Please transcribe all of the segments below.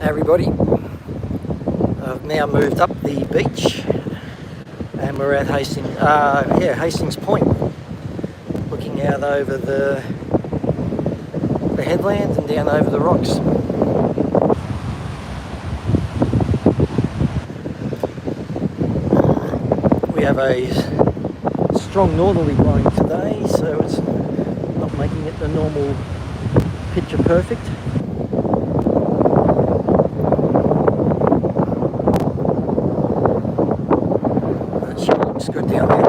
Everybody, I've now moved up the beach and we're at Hastings Point, looking out over the headland and down over the rocks. We have a strong northerly blowing today, so it's not making it the normal picture perfect. That sure looks good down there.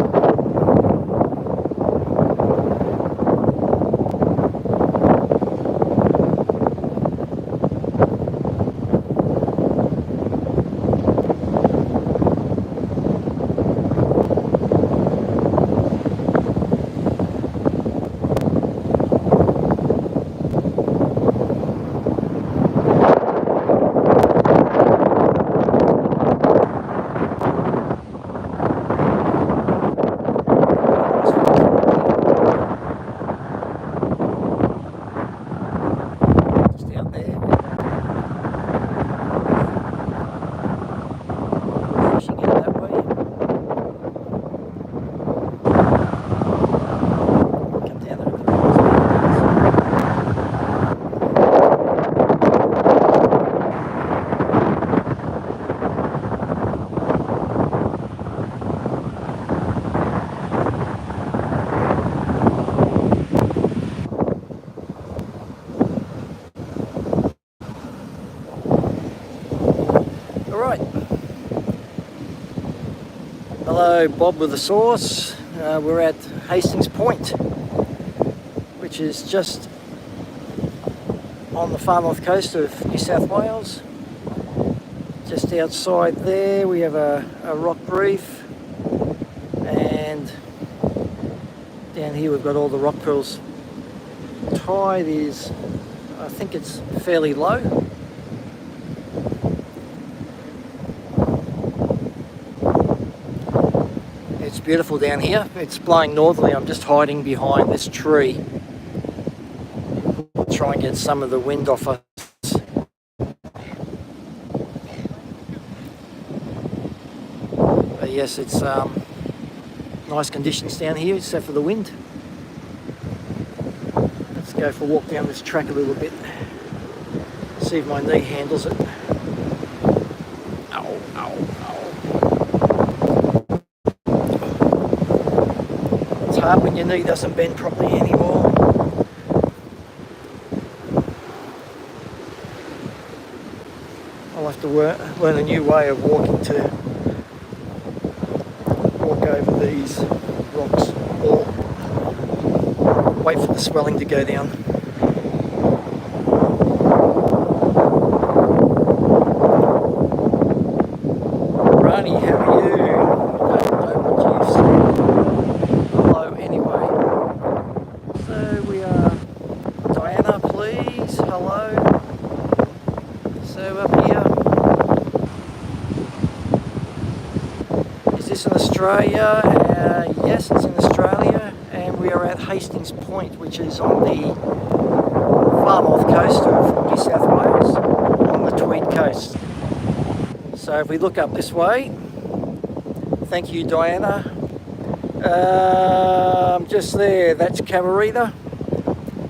Hello, Bob with the sauce. We're at Hastings Point, which is just on the far north coast of New South Wales. Just outside there we have a rock reef, and down here we've got all the rock pools. Tide is, I think it's fairly low. It's beautiful down here. It's blowing northerly. I'm just hiding behind this tree. Try and get some of the wind off us. But yes, it's nice conditions down here except for the wind. Let's go for a walk down this track a little bit. See if my knee handles it. Ow, ow, ow. It's hard when your knee doesn't bend properly anymore. I'll have to learn a new way of walking to walk over these rocks, or wait for the swelling to go down. Ronnie, how are you? I don't know what you've said. Hello anyway. So we are Diana, please. Hello. So up here, is this in Australia? Yes, it's in Australia, and we are at Hastings Point, which is on the far north coast of New South Wales, on the Tweed Coast. So if we look up this way, thank you Diana, just there, that's Cabarita.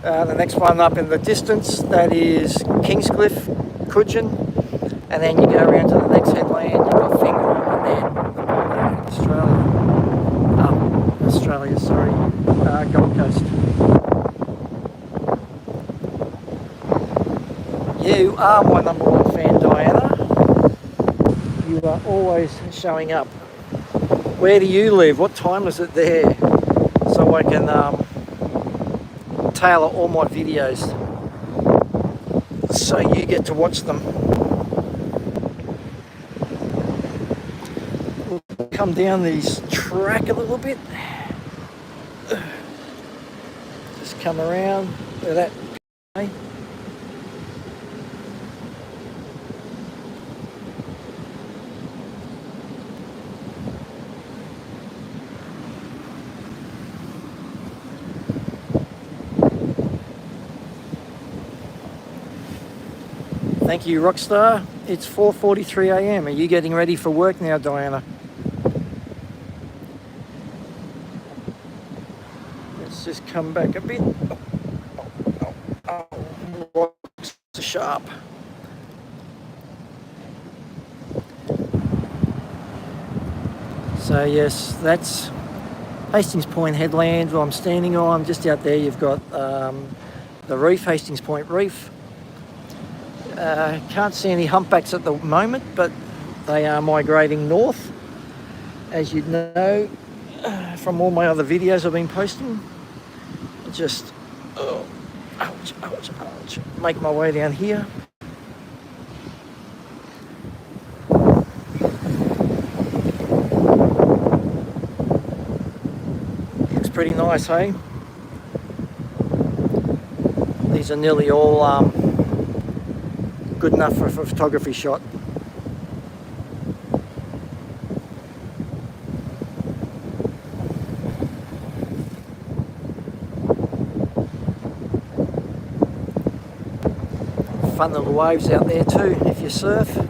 The next one up in the distance, that is Kingscliff, Coogin, and then you go around to the next headland, you've got Fingal, and then Gold Coast. You are my number one fan, Diana. You are always showing up. Where do you live? What time is it there? So I can tailor all my videos so you get to watch them. We'll come down this track a little bit. Just come around where that. Thank you, Rockstar. It's 4:43 a.m. Are you getting ready for work now, Diana? Let's just come back a bit. Rocks are sharp. So yes, that's Hastings Point headland where I'm standing on. Just out there you've got the reef, Hastings Point Reef. Can't see any humpbacks at the moment, but they are migrating north, as you'd know from all my other videos I've been posting. Just ouch, make my way down here. Looks pretty nice, hey? These are nearly all good enough for a photography shot. Fun little waves out there too if you surf. A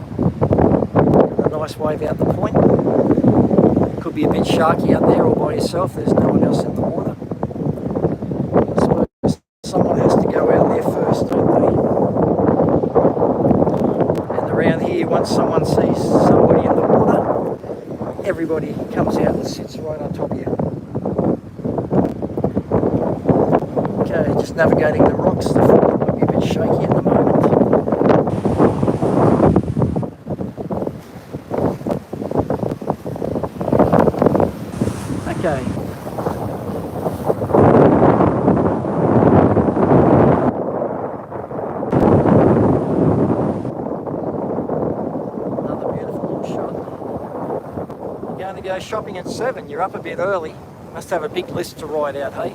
nice wave out the point. It could be a bit sharky out there all by yourself, there's no one else in the water. I suppose someone has to go out there first, don't they? And around here, once someone sees somebody in the water, everybody comes out and sits right on top of you. Okay, just navigating the rocks. The foot might be a bit shaky at the moment. Okay. Another beautiful little shot. You're going to go shopping at 7. You're up a bit early. Must have a big list to write out, hey?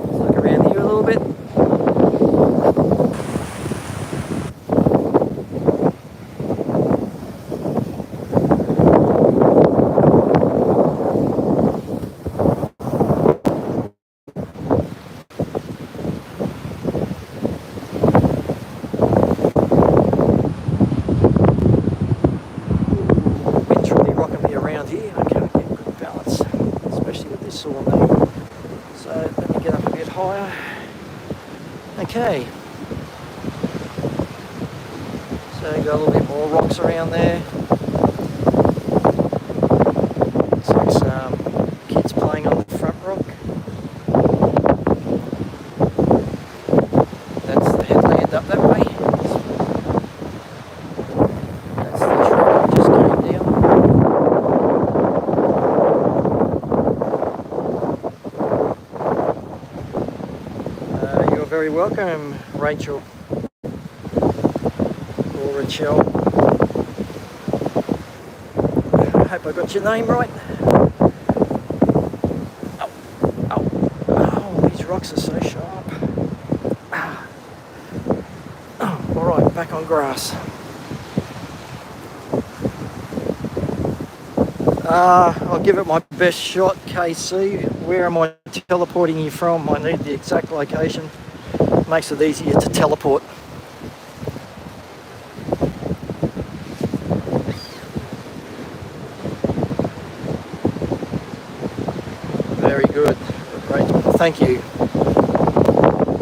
Let's look around here a little bit. Okay, so got a little bit more rocks around there. Looks like some kids playing on the front rock. That's the headland up that way. That's the track we just came down. You're very welcome, Rachel or Rachel. I hope I got your name right. Oh, these rocks are so sharp. Alright, back on grass. I'll give it my best shot, KC. Where am I teleporting you from? I need the exact location. Makes it easier to teleport. Very good. Great. Thank you.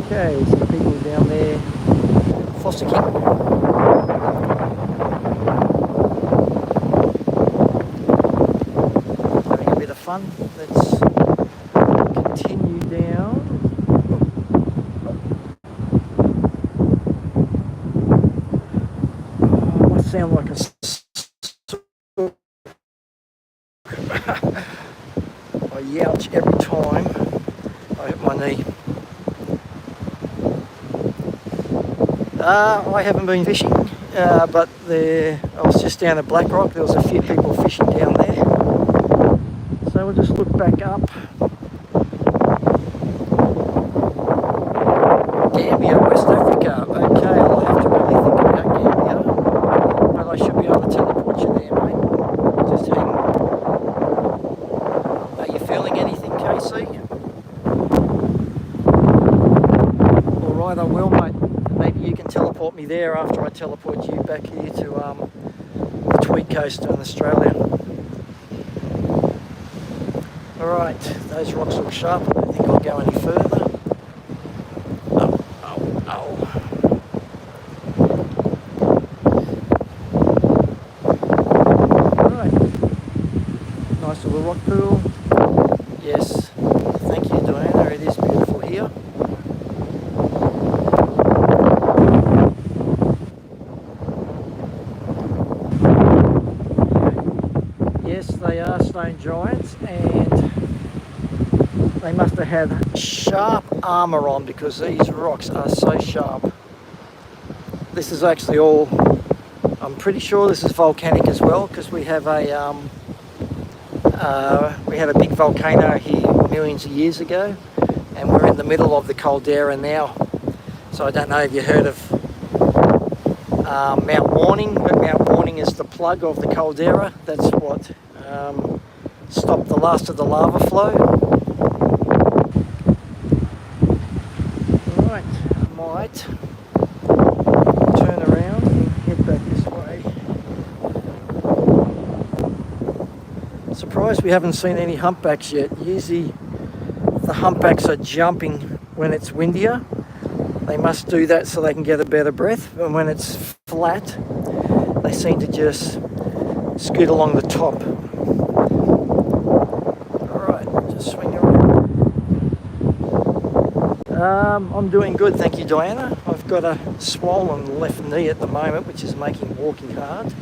Okay, some people down there fossicking. Having a bit of fun. Let's continue down. Oh, I must sound like a I youch every time I hit my knee. I haven't been fishing, but I was just down at Black Rock. There was a few people fishing down there. So we'll just look back up. Gambia, West Africa. Okay, I'll have to really think about Gambia, but I should be able to teleport you there, mate. Just hang. Are you feeling anything, KC? All right, I will, mate. Maybe you can teleport teleport me there after I teleport you back here to the Tweed Coast in Australia. Alright, those rocks look sharp. I don't think I'll go any further. Alright, nice little rock pool. Yes, thank you Diana, it is beautiful here. Yes, they are stone giants, and they must have had sharp armour on because these rocks are so sharp. This is actually all, I'm pretty sure this is volcanic as well, because we have a had a big volcano here millions of years ago, and we're in the middle of the caldera now. So I don't know if you heard of Mount Warning, but Mount Warning is the plug of the caldera. That's what stopped the last of the lava flow. Right, I might turn around and head back this way. Surprised we haven't seen any humpbacks yet. Usually the humpbacks are jumping when it's windier. They must do that so they can get a better breath, and when it's flat they seem to just scoot along the top. Alright, just swing around. I'm doing good, thank you Diana. I've got a swollen left knee at the moment, which is making walking hard.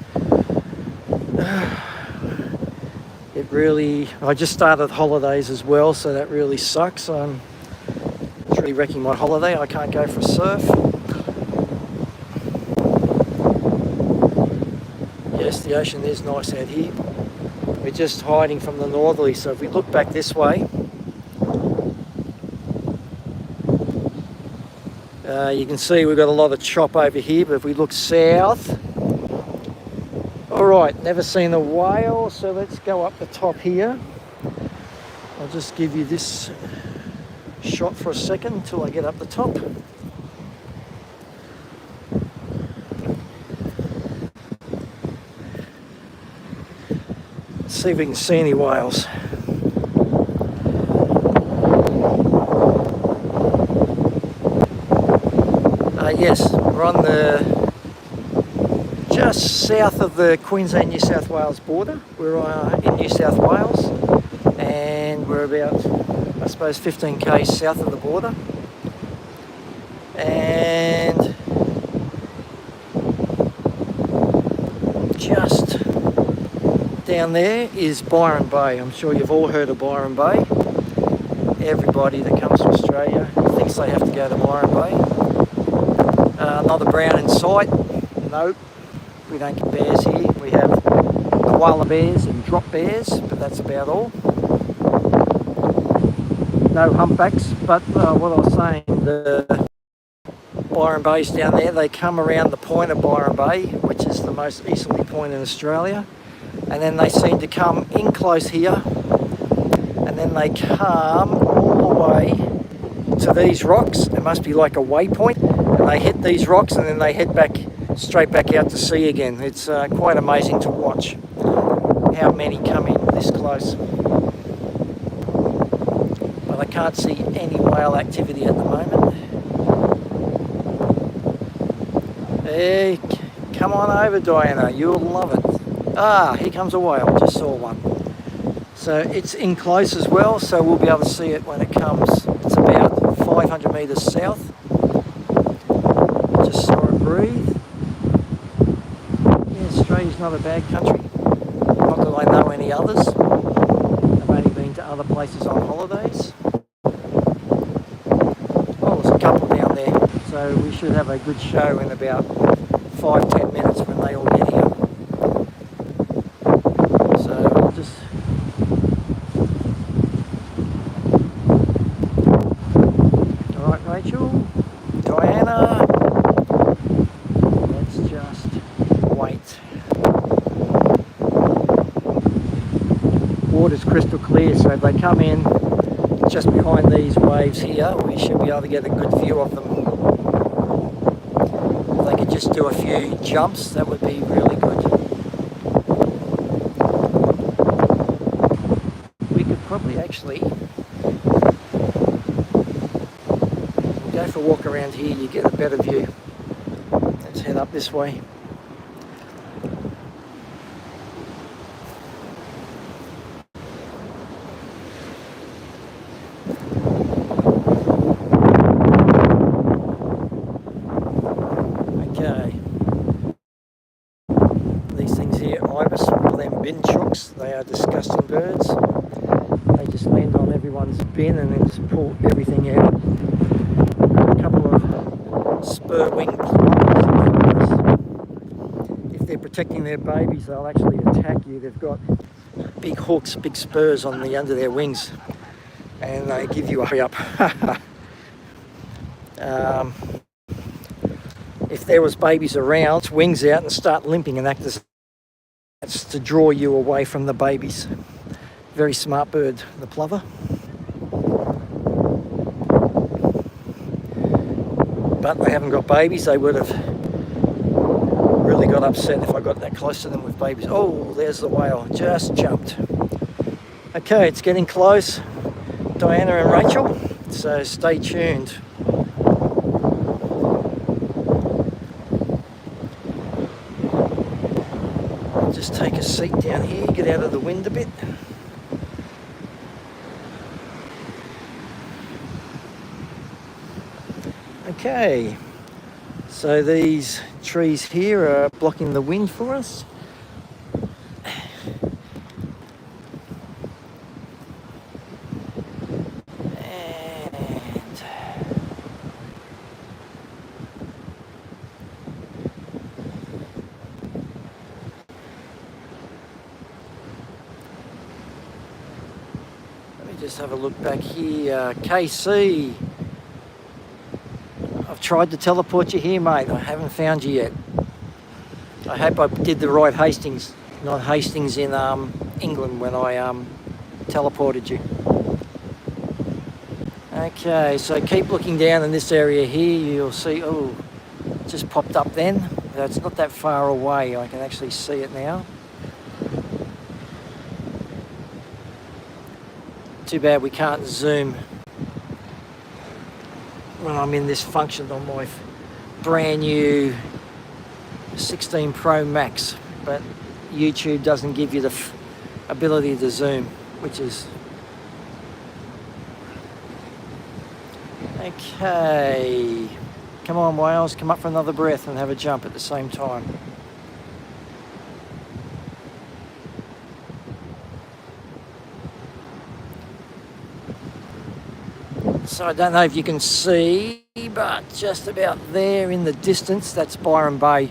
It really, I just started holidays as well, so that really sucks. It's really wrecking my holiday. I can't go for a surf. Yes, the ocean is nice out here. We're just hiding from the northerly, so if we look back this way, you can see we've got a lot of chop over here, but if we look south, alright, never seen a whale, so let's go up the top here. I'll just give you this shot for a second until I get up the top. Let's see if we can see any whales. Yes, we're on the just south of the Queensland-New South Wales border. We're in New South Wales, and we're about, I suppose, 15 k's south of the border. And just down there is Byron Bay. I'm sure you've all heard of Byron Bay. Everybody that comes to Australia thinks they have to go to Byron Bay. Not a brown in sight. Nope, we don't get bears here. We have koala bears and drop bears, but that's about all. No humpbacks, but what I was saying, the Byron Bay's down there. They come around the point of Byron Bay, which is the most easterly point in Australia, and then they seem to come in close here, and then they come all the way to these rocks. It must be like a waypoint, and they hit these rocks and then they head back straight back out to sea again. It's quite amazing to watch how many come in this close. But I can't see any whale activity at the moment. Hey, come on over Diana, you'll love it. Ah, here comes a whale, just saw one. So it's in close as well, so we'll be able to see it when it comes. It's about 500 metres south. Just saw it breathe. Yeah, Australia's not a bad country. Not that I know any others. I've only been to other places on holidays. Oh, there's a couple down there. So we should have a good show in about 5-10 minutes when they all get here. So I'll just... Alright Rachel, Diana, let's just wait. Water's crystal clear, so if they come in just behind these waves here, we should be able to get a good view of them. If they just do a few jumps, that would be really good. We could probably actually go for a walk around here, you get a better view. Let's head up this way. Okay. These things here, ibis, or them bin chooks, they are disgusting birds. They just land on everyone's bin and then just pull everything out. A couple of spur wing plovers. If they're protecting their babies, they'll actually attack you. They've got big hooks, big spurs on the under their wings, and they give you a hurry up. If there was babies around, wings out and start limping and act as that's to draw you away from the babies. Very smart bird, the plover. But they haven't got babies. They would have really got upset if I got that close to them with babies. Oh, there's the whale, just jumped. Okay, it's getting close, Diana and Rachel, so stay tuned. Just take a seat down here, get out of the wind a bit. Okay, so these trees here are blocking the wind for us. And let me just have a look back here. KC. I've tried to teleport you here, mate. I haven't found you yet. I hope I did the right Hastings, not Hastings in England when I teleported you. Okay, so keep looking down in this area here. You'll see, oh, it just popped up then. It's not that far away. I can actually see it now. Too bad we can't zoom when I'm in this function on my brand new 16 Pro Max, but YouTube doesn't give you the ability to zoom, which is okay. Come on, whales, come up for another breath and have a jump at the same time. So I don't know if you can see, but just about there in the distance, that's Byron Bay.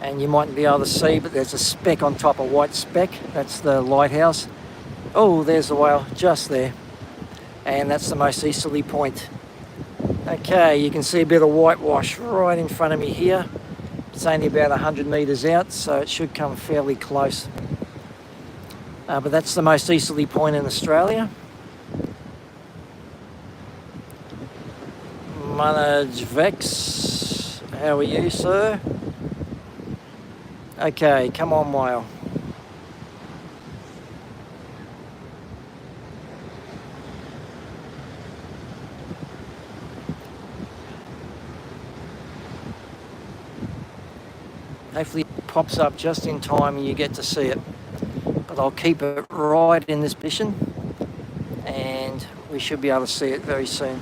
And you mightn't be able to see, but there's a speck on top, a white speck. That's the lighthouse. Oh, there's the whale, just there. And that's the most easterly point. Okay, you can see a bit of whitewash right in front of me here. It's only about 100 metres out, so it should come fairly close. But that's the most easterly point in Australia. Manaj Vex, how are you, sir? Okay, come on, whale. Hopefully it pops up just in time and you get to see it. But I'll keep it right in this position and we should be able to see it very soon.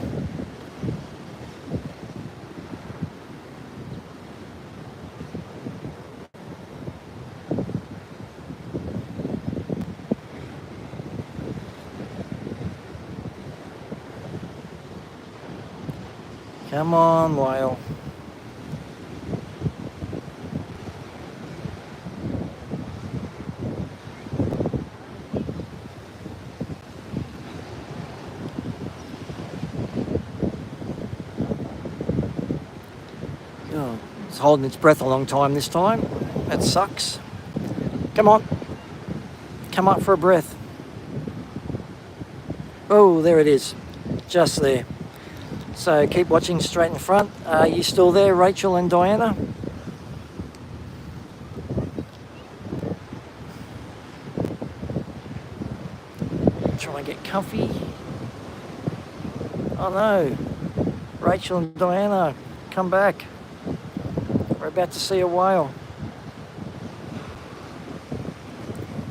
Come on, whale. Oh, it's holding its breath a long time this time. That sucks. Come on. Come up for a breath. Oh, there it is. Just there. So keep watching straight in front. Are you still there, Rachel and Diana? comfy. Oh no, Rachel and Diana, come back. We're about to see a whale.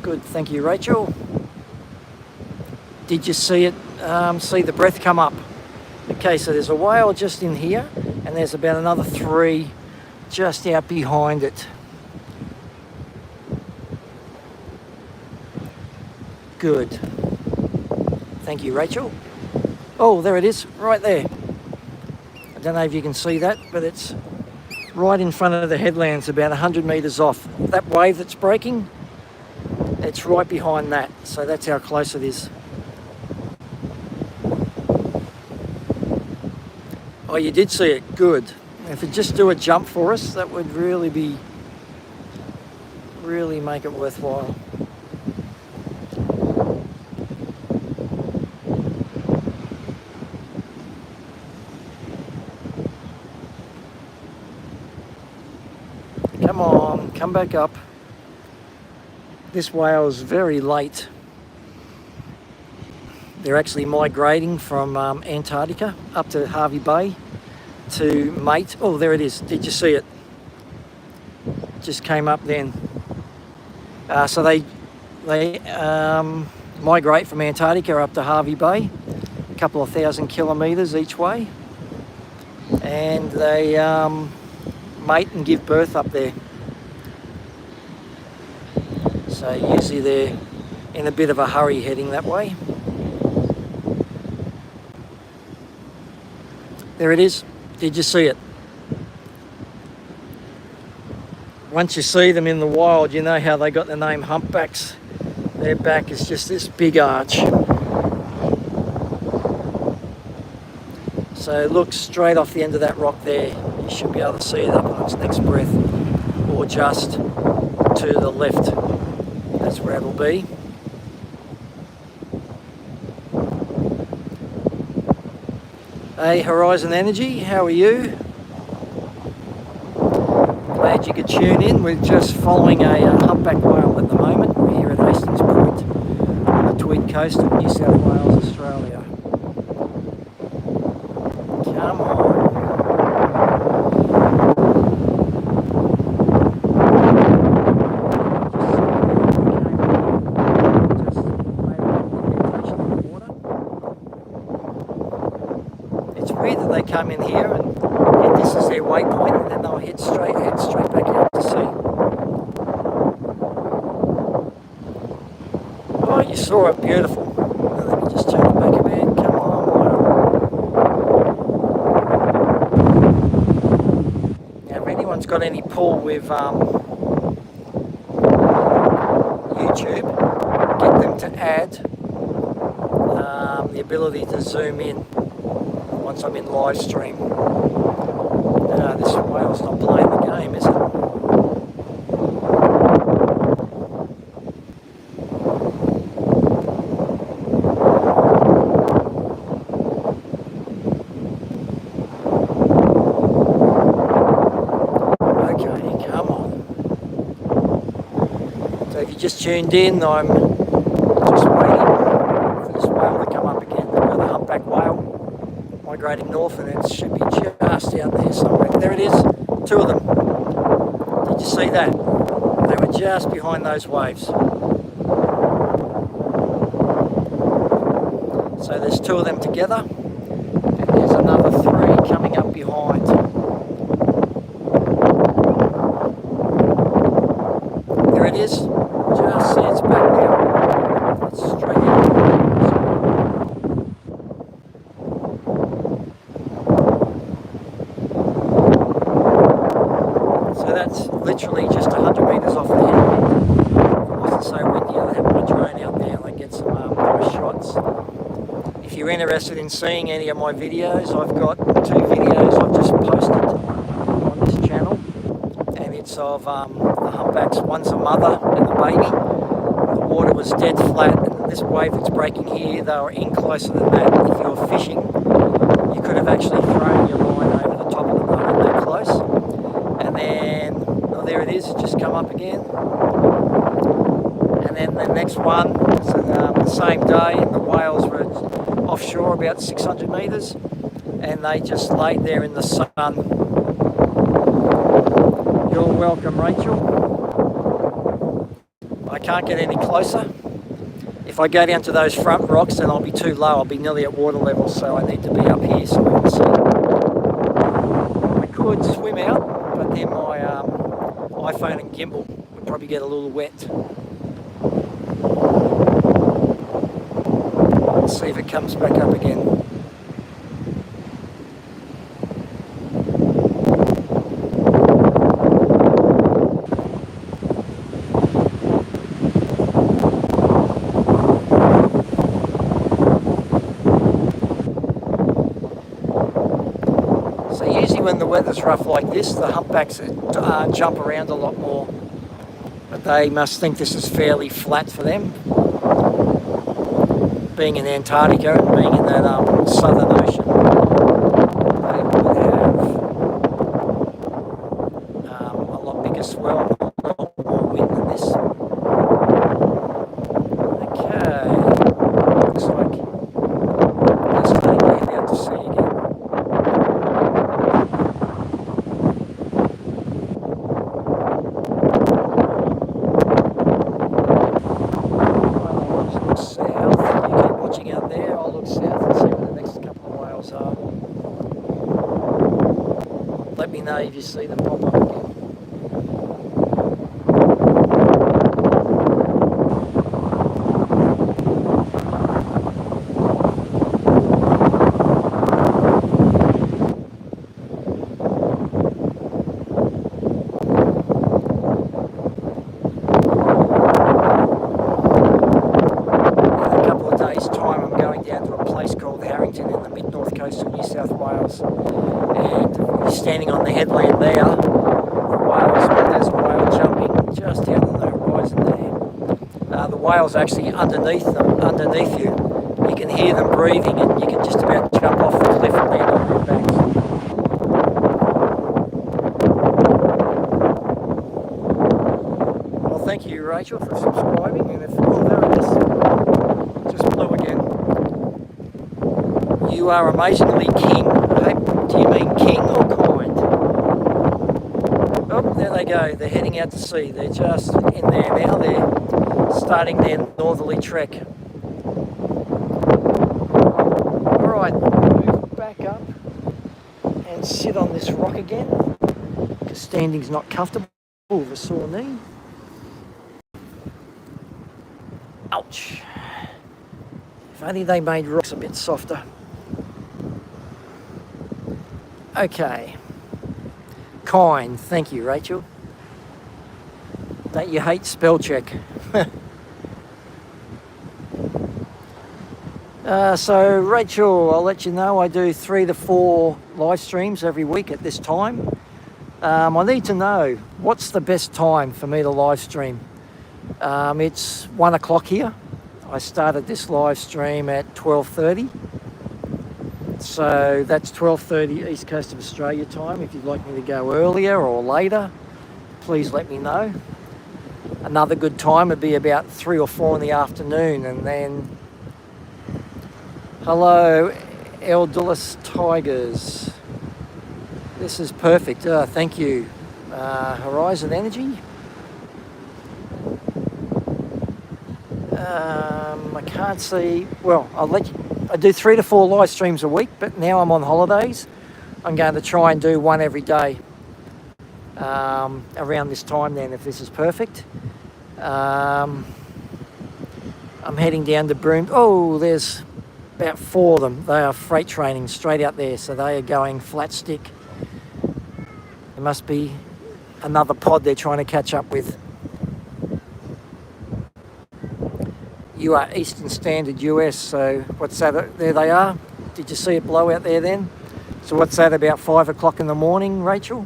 Good, thank you, Rachel. Did you see it? See the breath come up? Okay, so there's a whale just in here, and there's about another 3 just out behind it. Good. Thank you, Rachel. Oh, there it is, right there. I don't know if you can see that, but it's right in front of the headlands, about 100 metres off. That wave that's breaking, it's right behind that, so that's how close it is. Oh, you did see it, good. If it just do a jump for us, that would really make it worthwhile. Come on, come back up. This whale is very late. They're actually migrating from Antarctica up to Hervey Bay to mate. Oh, there it is. Did you see it? Just came up then. So they migrate from Antarctica up to Hervey Bay, a couple of 1,000 kilometres each way, and they mate and give birth up there. So usually they're in a bit of a hurry heading that way. There it is. Did you see it? Once you see them in the wild, you know how they got the name humpbacks. Their back is just this big arch. So look straight off the end of that rock there. You should be able to see it up on its next breath, or just to the left. That's where it'll be. Hey, Horizon Energy, how are you? Glad you could tune in. We're just following a humpback whale at the moment. We're here at Hastings Point on the Tweed Coast of New South Wales, Australia. Come on. It's weird that they come in here and this is their waypoint, and then they'll head straight back out to sea. Oh, you saw it, beautiful. Let me just turn it back a bit. Come on, wow. Now, if anyone's got any pull with YouTube, get them to add the ability to zoom in once I'm in live stream. This whale's not playing the game, is it? Okay, come on. So if you just tuned in, I'm just waiting for this whale to come up again. We've got the humpback whale migrating north, and it should be just out there somewhere. There it is, 2 of them. Did you see that? They were just behind those waves. So there's 2 of them together, and there's another 3 coming up behind. There it is, just see its back now. It's straight in. That's literally just 100 metres off the headland. If it wasn't so windy, I'd have my drone out there and I'd get some nice shots. If you're interested in seeing any of my videos, I've got 2 videos I've just posted on this channel, and it's of the humpbacks. One's a mother and the baby. The water was dead flat, and this wave that's breaking here, they were in closer than that. If you were fishing, you could have actually thrown your line over the top of the boat that close. And then, oh, there it is, it's just come up again. And then the next one was the same day, and the whales were offshore about 600 metres, and they just laid there in the sun. You're welcome, Rachel. I can't get any closer. If I go down to those front rocks, then I'll be too low. I'll be nearly at water level, so I need to be up here so I can see. I could swim out, but then my iPhone and gimbal would probably get a little wet. Let's see if it comes back up again. When the weather's rough like this, the humpbacks jump around a lot more, but they must think this is fairly flat for them, being in Antarctica and being in that Southern Ocean. They would have a lot bigger swell, a lot more wind than this. Okay, looks like let's take that out to sea again. Let me know if you see them pop up again. In a couple of days' time, I'm going down to a place called Harrington in the mid-north coast of New South Wales. And standing on the headland there, there's a whale jumping just out on the horizon there. The whales actually underneath you. You can hear them breathing, and you can just about jump off the cliff and land on their backs. Well, thank you, Rachel, for subscribing. And if there it is, just blew again. You are amazingly king. Do you mean king or kind? Oh, there they go. They're heading out to sea. They're just in there now. They're starting their northerly trek. Alright, move back up and sit on this rock again, because standing's not comfortable with a sore knee. Ouch. If only they made rocks a bit softer. Okay, kind, thank you, Rachel. Don't you hate spell check? So Rachel, I'll let you know I do 3 to 4 live streams every week at this time. I need to know, what's the best time for me to live stream? It's 1 o'clock here. I started this live stream at 12:30. So that's 12:30 East Coast of Australia time. If you'd like me to go earlier or later, please let me know. Another good time would be about 3 or 4 in the afternoon. And then, hello, Eldulis Tigers. This is perfect. Thank you. Horizon Energy. I can't see. Well, I do 3 to 4 live streams a week, but now I'm on holidays. I'm going to try and do one every day around this time then, if this is perfect. I'm heading down to Broome. Oh, there's about 4 of them. They are freight training straight out there, so they are going flat stick. There must be another pod they're trying to catch up with. You are Eastern Standard US, so what's that? There they are. Did you see it blow out there then? So what's that, about 5 o'clock in the morning, Rachel?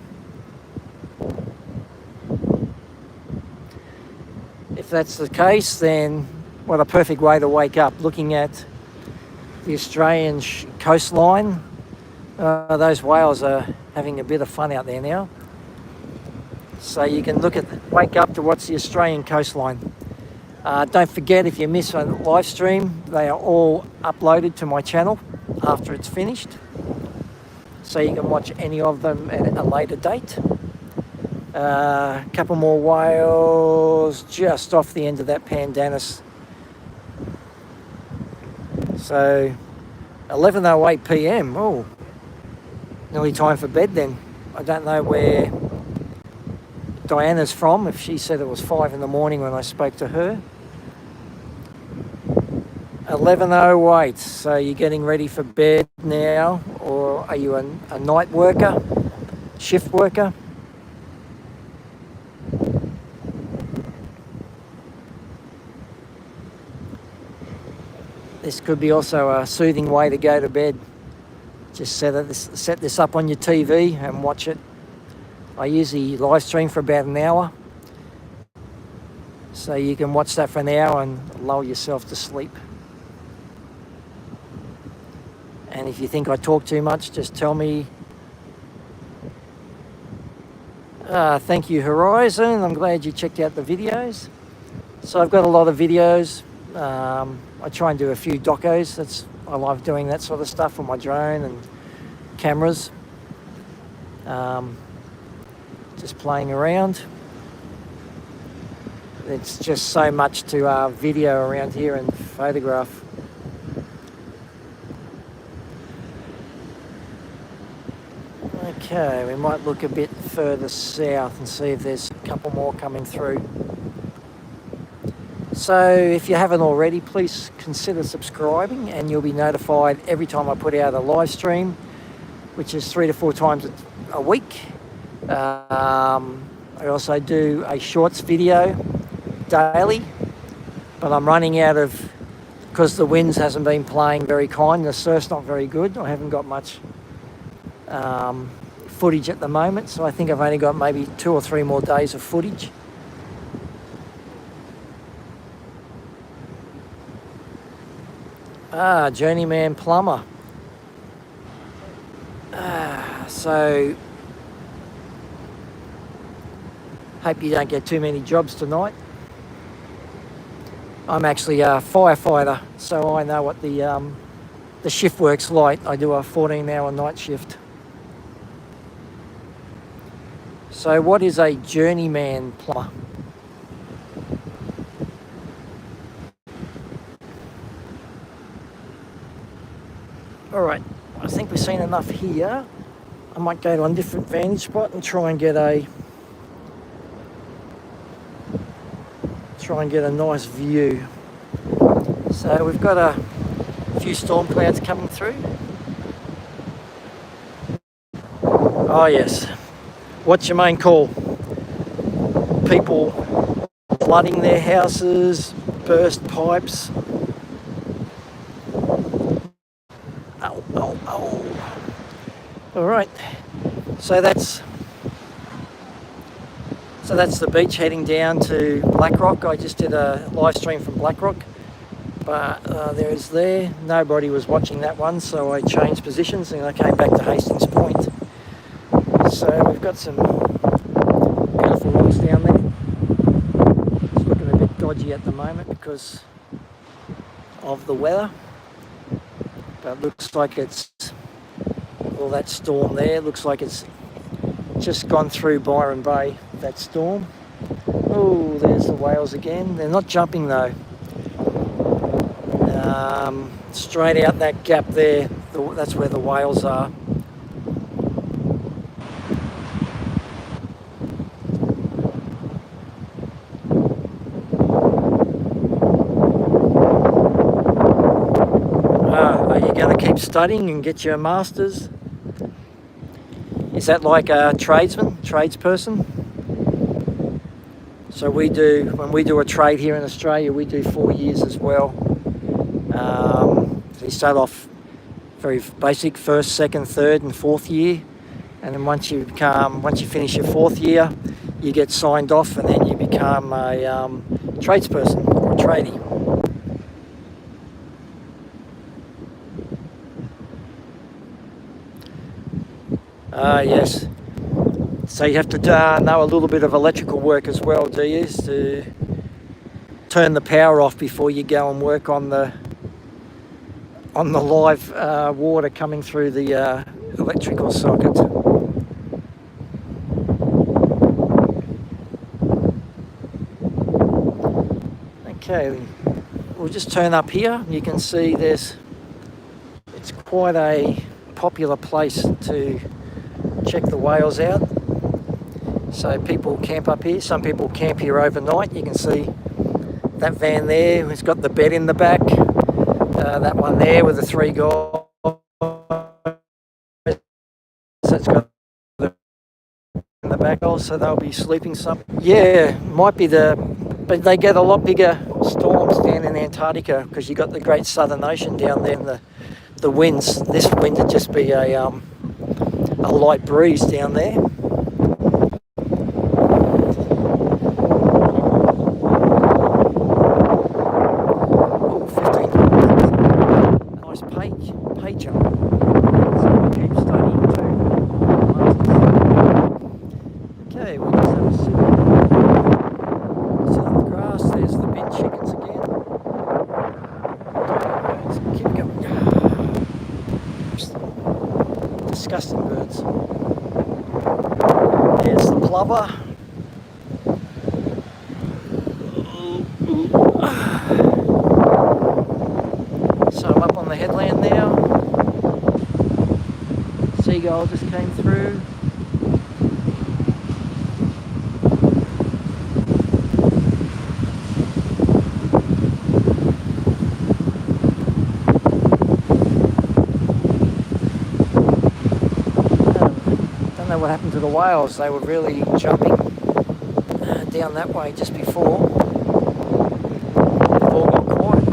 If that's the case, then what a perfect way to wake up, looking at the Australian coastline. Those whales are having a bit of fun out there now. So you can wake up to what's the Australian coastline. Don't forget, if you miss a live stream, they are all uploaded to my channel after it's finished, so you can watch any of them at a later date. A couple more whales just off the end of that pandanus. So 11:08 p.m. Oh, nearly time for bed then. I don't know where Diana's from, if she said it was 5 in the morning when I spoke to her. 11:08, so you're getting ready for bed now, or are you a night worker, shift worker? This could be also a soothing way to go to bed. Just set this up on your TV and watch it. I usually live stream for about an hour, so you can watch that for an hour and lull yourself to sleep. And if you think I talk too much, just tell me. Thank you, Horizon. I'm glad you checked out the videos. So I've got a lot of videos. I try and do a few docos. I love doing that sort of stuff with my drone and cameras. Just playing around. It's just so much to video around here and photograph. Okay, we might look a bit further south and see if there's a couple more coming through. So if you haven't already, please consider subscribing and you'll be notified every time I put out a live stream, which is 3 to 4 times a week. I also do a shorts video daily, but I'm running out of, because the winds hasn't been playing very kind, the surf's not very good. I haven't got much footage at the moment, so I think I've only got maybe 2 or 3 more days of footage. Journeyman plumber. So hope you don't get too many jobs tonight. I'm actually a firefighter, so I know what the shift work's like. I do a 14-hour night shift. So what is a journeyman plumber? All right, I think we've seen enough here. I might go to a different vantage spot and try and get a nice view. So we've got a few storm clouds coming through. Oh yes, what's your main call? People flooding their houses, burst pipes. All right, so that's the beach heading down to Blackrock. I just did a live stream from Blackrock, but there. Nobody was watching that one, so I changed positions and I came back to Hastings Point. So we've got some beautiful rocks down there. It's looking a bit dodgy at the moment because of the weather, but it looks like it's all that storm there. Looks like it's just gone through Byron Bay, that storm. Oh, there's the whales again. They're not jumping though. Straight out that gap there, that's where the whales are. Are you going to keep studying and get your master's? Is that like a tradesperson? So when we do a trade here in Australia, we do 4 years as well. So you start off very basic, first, second, third and fourth year. And then once you finish your 4th year, you get signed off and then you become a tradesperson or a tradie. Yes. So you have to know a little bit of electrical work as well, do you? turn the power off before you go and work on the live water coming through the electrical socket. Okay, we'll just turn up here. You can see it's quite a popular place to check the whales out. So people camp up here. Some people camp here overnight. You can see that van there, it's got the bed in the back. That one there with the 3 guys. That's got the in the back also, they'll be sleeping some. Yeah, might be but they get a lot bigger storms down in Antarctica because you got the Great Southern Ocean down there and the winds. This wind would just be a light breeze down there. Oh, 15. Nice pay jump. So we'll keep studying too. Okay, we'll just have a sit on the grass. There's the bin chickens again. Let's keep going. Disgusting birds. There's the plover. So I'm up on the headland now. Seagull just came through. What happened to the whales? They were really jumping down that way just before. They've all got quiet.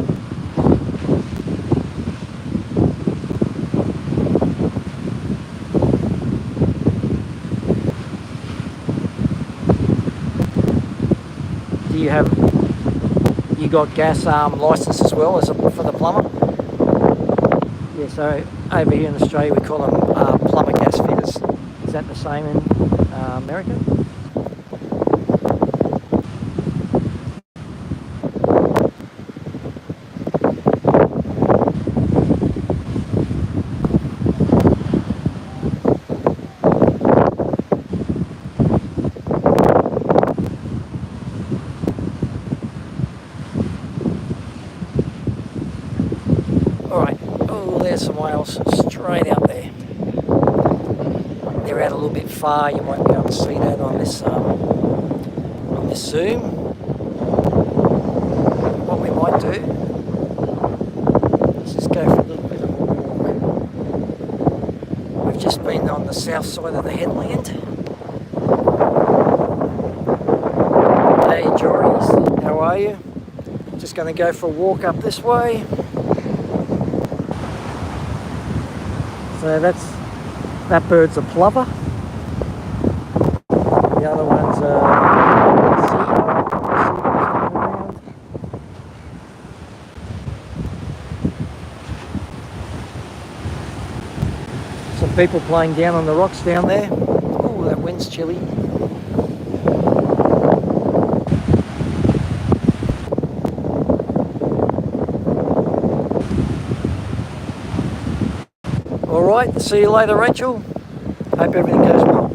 You got gas license as well as for the plumber? Yeah, so over here in Australia we call them plumber gas fitters. Is that the same in America? Alright, oh, there's some whales straight out there. They're out a little bit far. You might be able to see that on this zoom. What we might do is just go for a little bit of a walk. We've just been on the south side of the headland. Hey Jories, how are you? Just going to go for a walk up this way. So that bird's a plover. The other one's a seagull. Some people playing down on the rocks down there. Oh, that wind's chilly. Alright, see you later, Rachel. Hope everything goes well.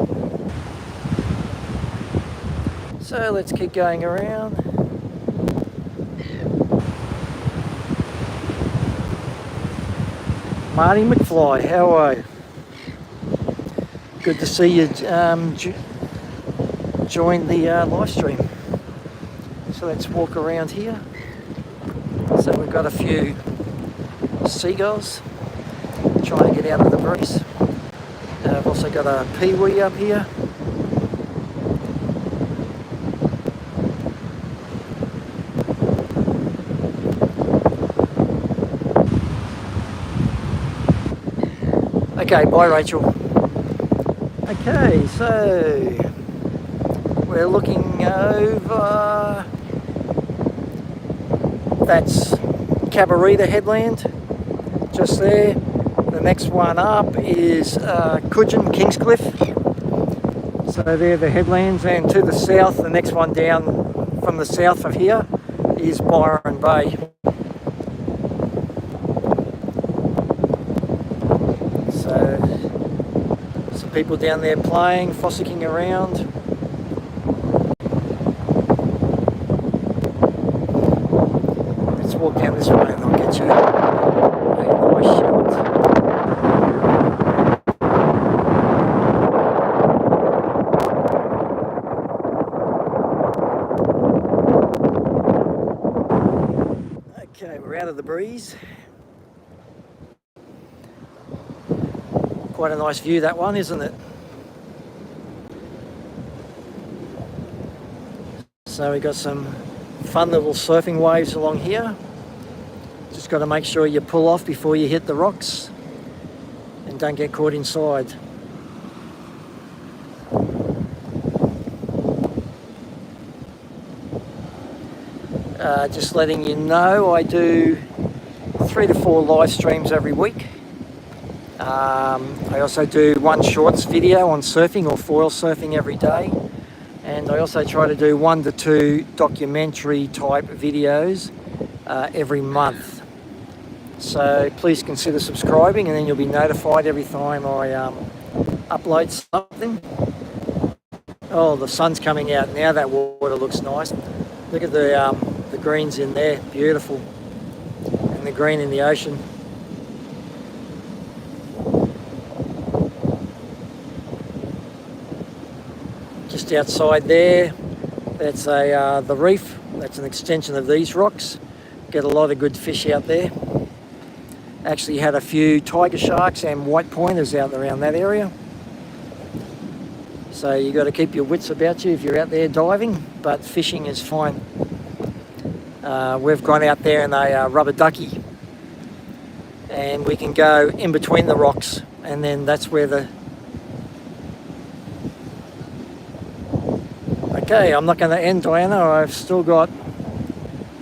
So let's keep going around. Marty McFly, how are you? Good to see you join the live stream. So let's walk around here. So we've got a few seagulls trying to get out of the breeze. I've also got a peewee up here. Okay, bye Rachel. Okay, so we're looking over, that's Cabarita headland, just there. The next one up is Coogin, Kingscliff. So they're the headlands, and to the south, the next one down from the south of here is Byron Bay. So some people down there playing, frolicking around. Let's walk down this way and I'll get you a nice shot. Okay, we're out of the breeze. Quite a nice view, that one, isn't it? So we got some fun little surfing waves along here. Just got to make sure you pull off before you hit the rocks and don't get caught inside. Just letting you know, I do 3 to 4 live streams every week. I also do one shorts video on surfing or foil surfing every day, and I also try to do 1 to 2 documentary type videos every month. So please consider subscribing, and then you'll be notified every time I upload something. Oh, the sun's coming out now. That water looks nice. Look at the greens in there, beautiful, and the green in the ocean. Just outside there, that's the reef. That's an extension of these rocks. Get a lot of good fish out there. Actually had a few tiger sharks and white pointers out around that area. So you got to keep your wits about you if you're out there diving, but fishing is fine. We've gone out there in a rubber ducky, and we can go in between the rocks, and then that's where the... Okay, I'm not going to end, Diana. I've still got...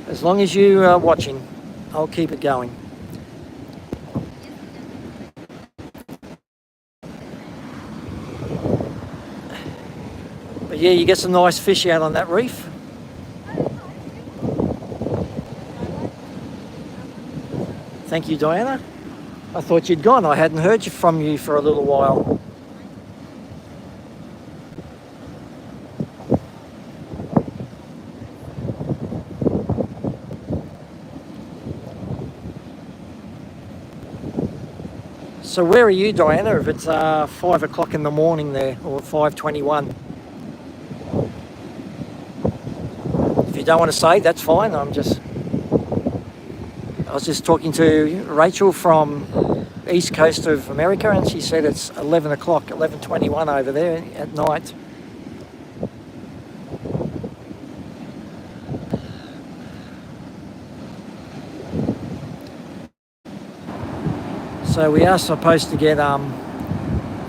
As long as you are watching, I'll keep it going. But yeah, you get some nice fish out on that reef. Thank you, Diana. I thought you'd gone. I hadn't heard from you for a little while. So where are you, Diana, if it's 5 o'clock in the morning there, or 5:21? If you don't want to say, that's fine. I was just talking to Rachel from East Coast of America, and she said it's 11 o'clock, 11:21 over there at night. So we are supposed to get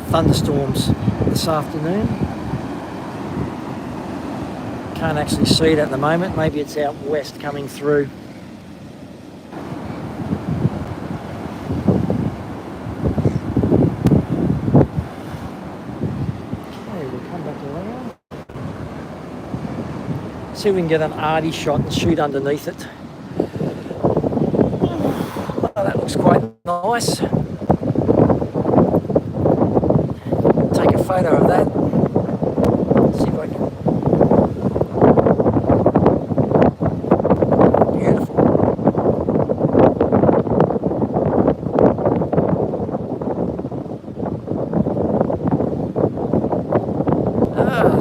thunderstorms this afternoon. Can't actually see it at the moment. Maybe it's out west coming through. Okay, we'll come back around. See if we can get an arty shot and shoot underneath it. Oh, that looks quite nice. Take a photo of that. See if I can. Beautiful.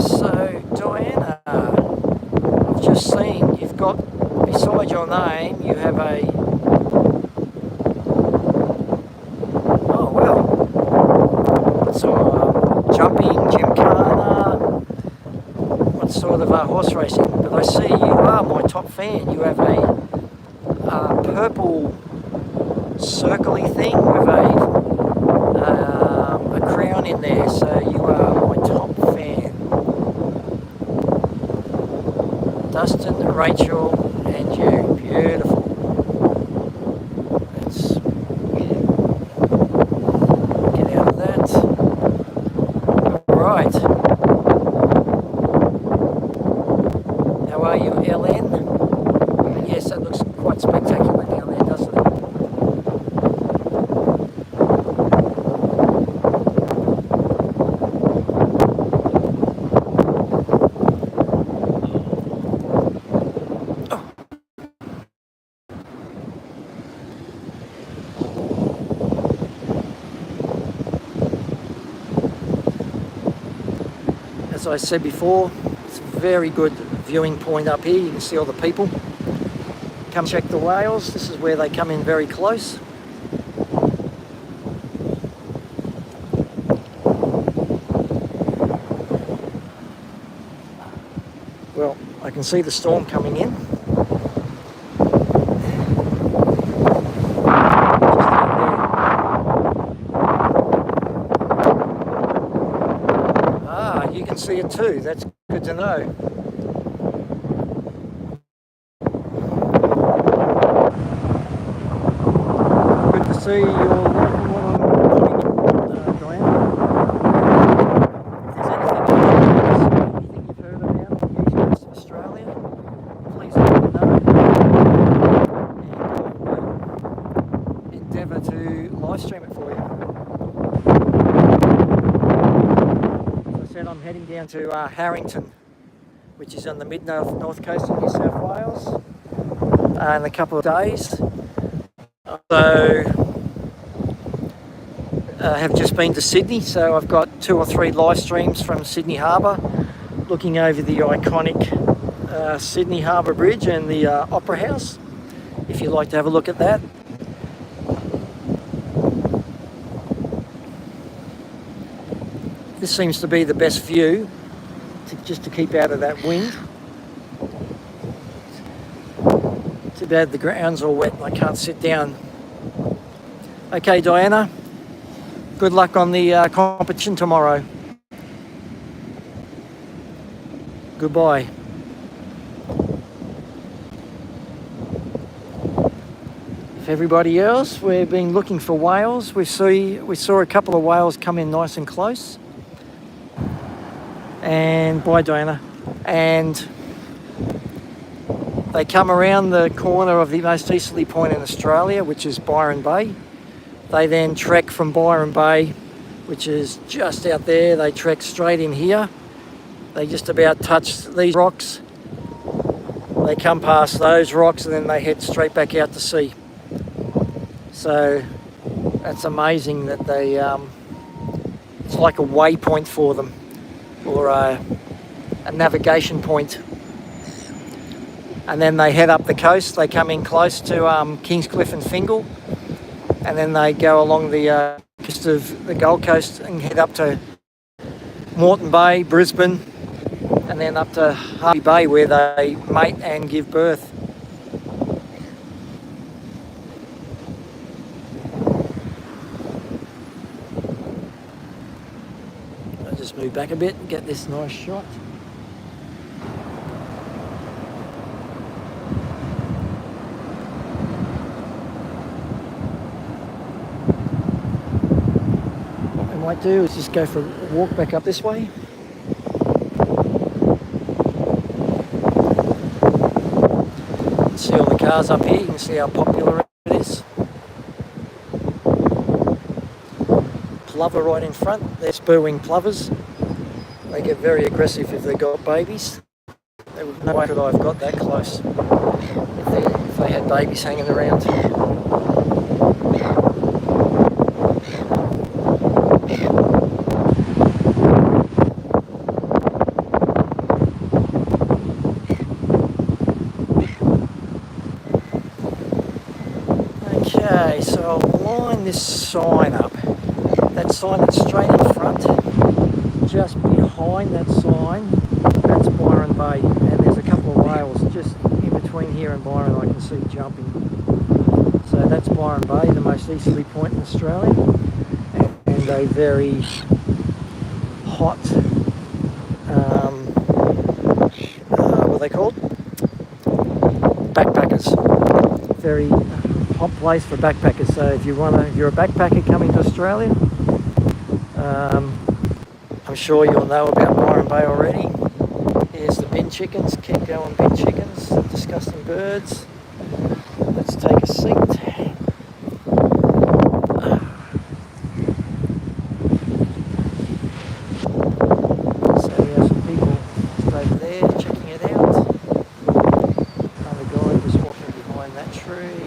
So Diana, I've just seen you've got, beside your name, you have a... sort of horse racing, but I see you are my top fan. You have a purple circly thing with a crown in there, so you are my top fan. Dustin, Rachel, and you, beautiful. Let's get out of that. All right. I said before, it's a very good viewing point up here. You can see all the people. Come check the whales. This is where they come in very close. Well, I can see the storm coming in. Ah, you can see it too. That's good to know. Good to see your local one on Diana. If there's anything you've heard about on the east coast of Australia, please let me know. And I'll endeavour to live stream it for you. As I said, I'm heading down to Harrington, which is on the mid-north coast of New South Wales, in a couple of days. So have just been to Sydney, so I've got 2 or 3 live streams from Sydney Harbour, looking over the iconic Sydney Harbour Bridge and the Opera House, if you'd like to have a look at that. This seems to be the best view, just to keep out of that wind. Too bad the ground's all wet and I can't sit down. Okay, Diana, good luck on the competition tomorrow. Goodbye. For everybody else, we've been looking for whales. We saw a couple of whales come in nice and close. And bye, Diana. And they come around the corner of the most easterly point in Australia, which is Byron Bay. They then trek from Byron Bay, which is just out there. They trek straight in here. They just about touch these rocks. They come past those rocks and then they head straight back out to sea. So that's amazing that they, it's like a waypoint for them, or a navigation point. And then they head up the coast. They come in close to Kingscliff and Fingal, and then they go along the coast of the Gold Coast and head up to Moreton Bay, Brisbane, and then up to Hervey Bay, where they mate and give birth. I'll just move back a bit and get this nice shot. Might do is just go for a walk back up this way. See all the cars up here, you can see how popular it is. Plover right in front, they're spur-wing plovers. They get very aggressive if they've got babies. They would know could I've got that close if they had babies hanging around. Okay, so I'll line this sign up. That sign that's straight in front, just behind that sign, that's Byron Bay, and there's a couple of whales just in between here and Byron I can see jumping. So that's Byron Bay, the most easterly point in Australia, and a very hot, what are they called? Backpackers. Very hot place for backpackers. So if you're a backpacker coming to Australia, I'm sure you'll know about Byron Bay already. Here's the bin chickens. Keep going, bin chickens. Disgusting birds. Let's take a seat. So we have some people just over there checking it out. Another guy just walking behind that tree.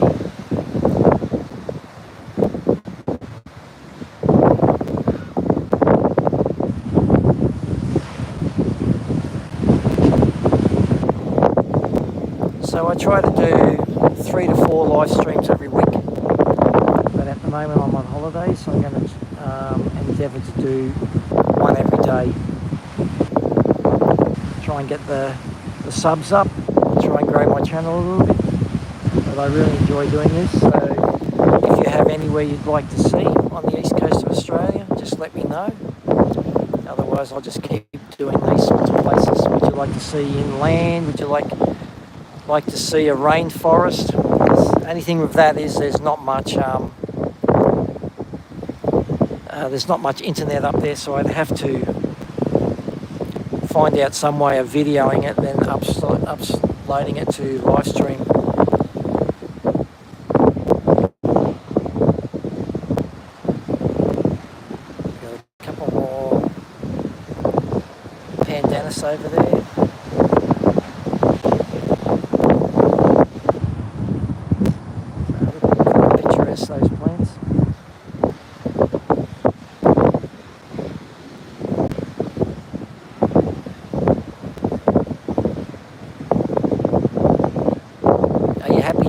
So I try to do 3 to 4 live streams every week. But at the moment I'm on holiday, so I'm going to endeavour to do one every day. Try and get the subs up, try and grow my channel a little bit. But I really enjoy doing this, so if you have anywhere you'd like to see on the east coast of Australia, just let me know. Otherwise I'll just keep doing these sorts of places. Would you like to see inland? Would you like to see a rainforest? Anything with that is there's not much internet up there, so I'd have to find out some way of videoing it, then uploading it to livestream. Got a couple more pandanus over there. Quite picturesque, those plants.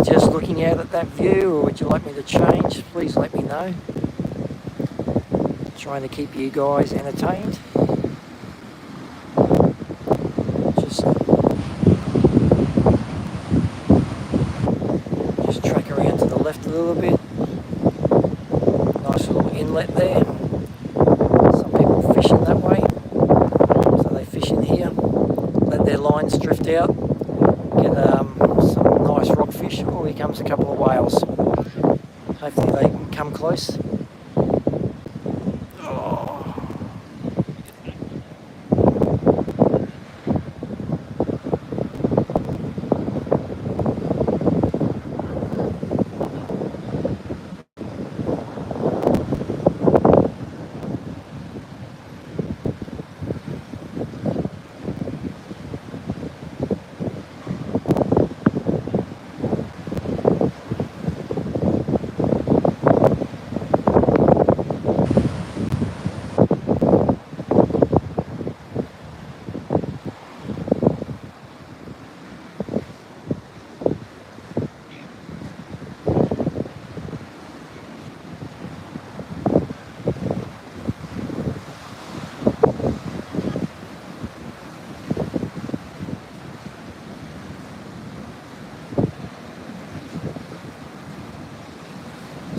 Just looking out at that view, or would you like me to change? Please let me know. Trying to keep you guys entertained. Just track around to the left a little bit. Nice little inlet there. Some people fishing that way, so they fish in here, let their lines drift out, get some nice rockfish. Oh, here comes a couple of whales. Hopefully they can come close. Oh.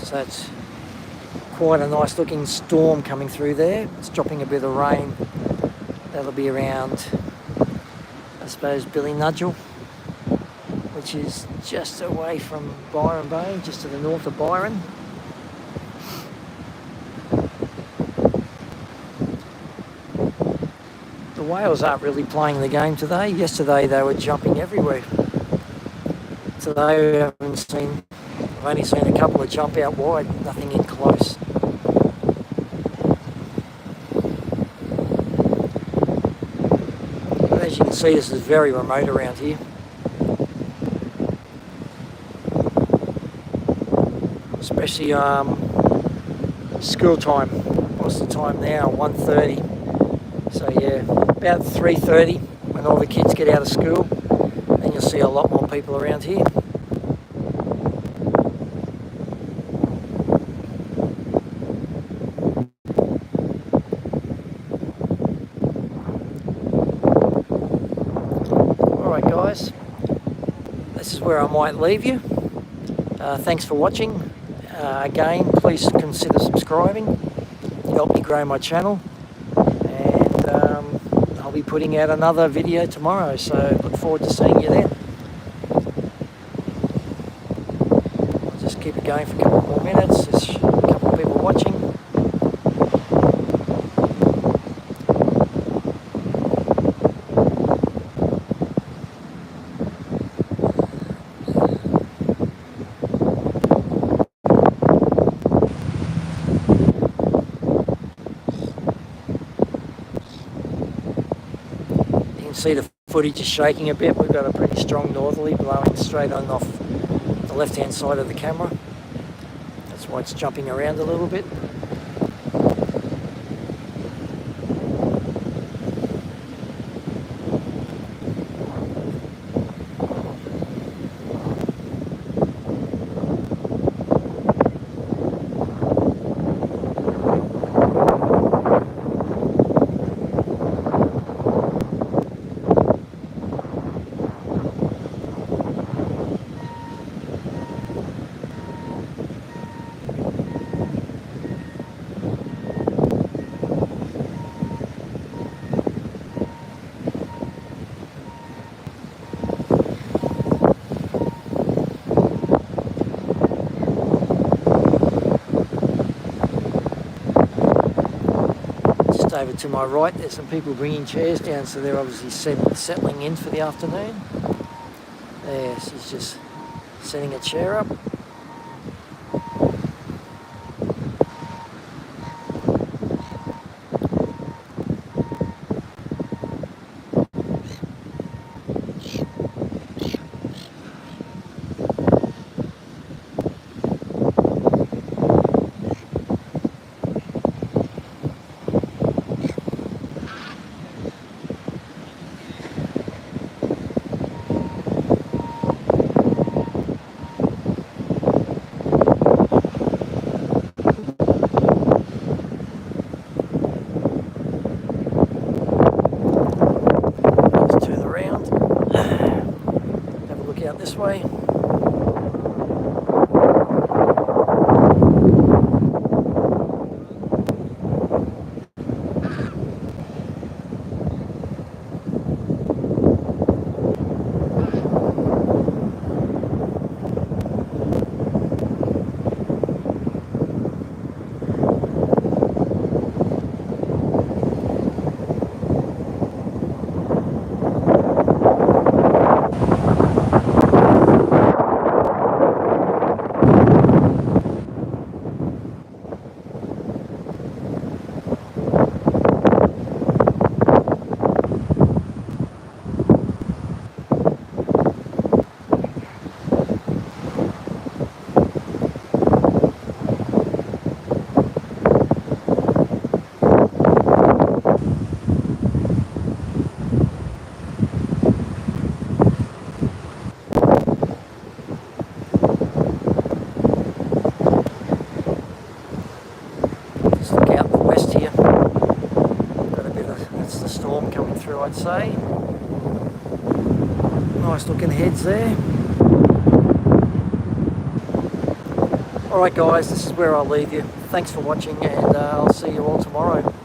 So it's quite a nice looking storm coming through there. It's dropping a bit of rain. That'll be around, I suppose, Ballynudgel, which is just away from Byron Bay, just to the north of Byron. The whales aren't really playing the game today. Yesterday they were jumping everywhere. Today I've only seen a couple of jump out wide, nothing in close. But as you can see, this is very remote around here. Especially school time. What's the time now? 1:30. So yeah, about 3:30 when all the kids get out of school, and you'll see a lot more people around here. Alright guys, this is where I might leave you. Thanks for watching. Again, please consider subscribing. Help me grow my channel. I'll be putting out another video tomorrow, so look forward to seeing you then. I'll just keep it going for a couple more minutes. There's a couple of people watching. See the footage is shaking a bit. We've got a pretty strong northerly blowing straight on off the left hand side of the camera. That's why it's jumping around a little bit. over to my right, there's some people bringing chairs down, so they're obviously settling in for the afternoon. There, she's just setting a chair up. Out this way. I'd say. Nice looking heads there. Alright guys, this is where I'll leave you. Thanks for watching, and I'll see you all tomorrow.